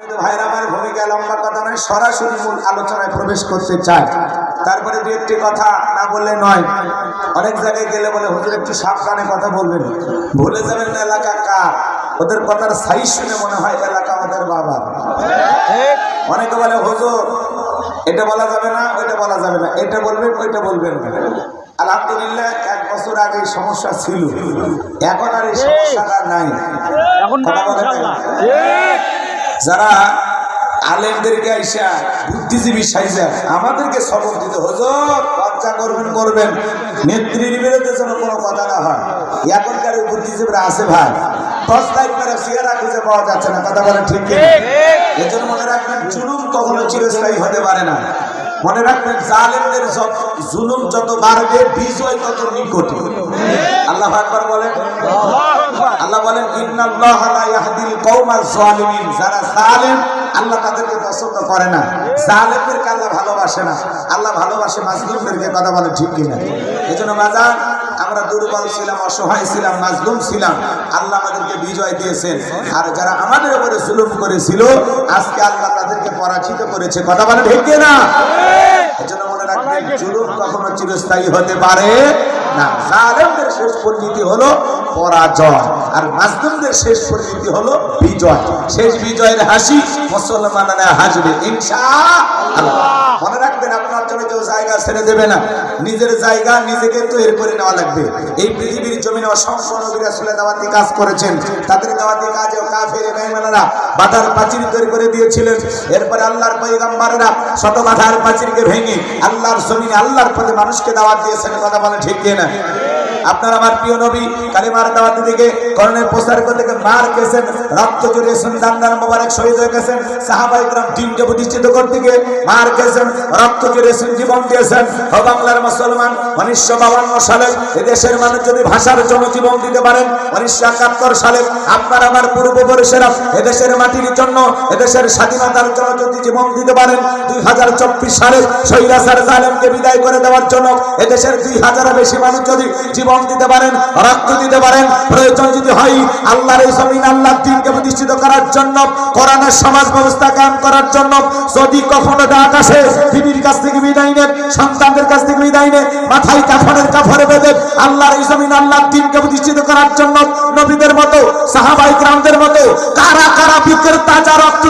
ভাইরা আমার ভূমিকা লম্বা কথা নয়, সরাসরি মূল আলোচনায় প্রবেশ করতে চাই। তারপরে দু একটি কথা না বললে নয়। অনেক জায়গায় গেলে বলে হুজুর একটু সাবধানে কথা বলবেন, ভুলে যাবেন না এলাকা কার। ওদের কথার সাইজ শুনে মনে হয় এলাকা আমাদের বাবা। অনেকে বলে হুজুর এটা বলা যাবে না, ওইটা বলা যাবে না, এটা বলবেন ওইটা বলবেন না। আলহামদুলিল্লাহ 1 বছর আগে এই সমস্যা ছিল, এখন আর এই সমস্যাটা নাই। যারা আলেমদেরকে আইসা বুদ্ধিজীবী সাইজা আমাদেরকে সবক দিতে হুজুর চর্চা করবেন নেত্রীর বিরুদ্ধে যেন কোনো কথা না হয়। এখনকার ওই বুদ্ধিজীবীরা আছে ভাই, 10 লাখ করে চেহারা খুঁজে পাওয়া যাচ্ছে না। কথা বলে ঠিক কি? এজন্য মনে রাখবেন জুলুম কখনো চিরস্থায়ী হতে পারে না। মনে রাখবেন জালেমদের জুলুম যত বাড়বে বিজয় তত নিকটে। আল্লাহু আকবার বলেন। আল্লাহ বলেন ইন্নাল্লাহা লা ইয়াহদিল কওমাজ জালিমিন। যারা জালেম আল্লাহ তাদেরকে পছন্দ করে না, জালেমদেরকে আল্লাহ ভালোবাসে না। আল্লাহ ভালোবাসে মাজলুমদেরকে। কথা বলে ঠিক কিনা? এজন্য বাজার আমরা দুর্বল ছিলাম, অসহায় ছিলাম, মাজলুম ছিলাম, আল্লাহ আমাদেরকে বিজয় দিয়েছেন। আর যারা আমাদের উপরে জুলুম করেছিল আজকে আল্লাহ তাদেরকে পরাজিত করেছে। কথা বলে ঠিক কিনা? এজন্য মনে রাখবেন জুলুম কখনো চিরস্থায়ী হতে পারে না। জালেমদের শেষ পরিণতি হলো পরাজয়, আর মাজলুমদের শেষ পরিণতি হলো বিজয়। শেষ বিজয়ের হাসি মুসলমানেরা হাসবে ইনশাআল্লাহ। মনে রাখবেন আপনার জন্য কেউ জায়গা ছেড়ে দেবে না, নিজের জায়গা নিজেকে তৈরি করে নেওয়া লাগবে। এই পৃথিবীর জমিনে অসংখ্য নবী রাসূলের দাওয়াতি কাজ করেছেন, তাদের দাওয়াতি কাজে কাফের বেঈমানেরা বাধার প্রাচীর তৈরি করে দিয়েছিলেন। এরপরে আল্লাহর পয়গম্বরেরা শত বাধার প্রাচীরকে ভেঙে আল্লাহর জমিনে আল্লাহর পথে মানুষকে দাওয়াত দিয়েছেন। কথা বলে ঠিক কিনা? আপনার আমার প্রিয় নবী কালিমার দাওয়াতি থেকে করণের প্রচার করতে মার গেছেন, রক্ত জড়িয়েছেন, দান্দার মোবারক শহীদ হয়ে গেছেন। সাহাবায়ে কেরাম দিনকে প্রতিষ্ঠিত করতে গিয়ে মার গেছেন, রক্ত জড়িয়েছেন, জীবন দিয়েছেন। ও বাংলার মুসলমান 1952 সালে এদেশের মানুষ যদি ভাষার জন্য জীবন দিতে পারেন, 1971 সালে আপনার আমার পূর্বপুরুষেরা এদেশের মাটির জন্য, এদেশের স্বাধীনতার জন্য যদি জীবন দিতে পারেন, 2024 সালে স্বৈরাচার জালেমকে বিদায় করে দেওয়ার জন্য এদেশের 2000-এর বেশি মানুষ যদি জীবন দিতে পারেন, রক্ত দিতে পারেন, প্রয়োজন যদি হয় আল্লাহর এই জমিন আল্লাহর দ্বীনকে প্রতিষ্ঠিত করার জন্য, কোরআনের সমাজ ব্যবস্থা কায়েম করার জন্য যদি কখনো ডাক আসে বিবির কাছ থেকে বিদায় নেন, সন্তানদের কাছ থেকে বিদায় নেন, মাথায় কাফনে বেঁধে আল্লাহর এই জমিন আল্লাহর দ্বীনকে প্রতিষ্ঠিত করার জন্য নবীদের মতো সাহাবায়ে কেরামদের মতো কারা কারা বুকের তাজা রক্ত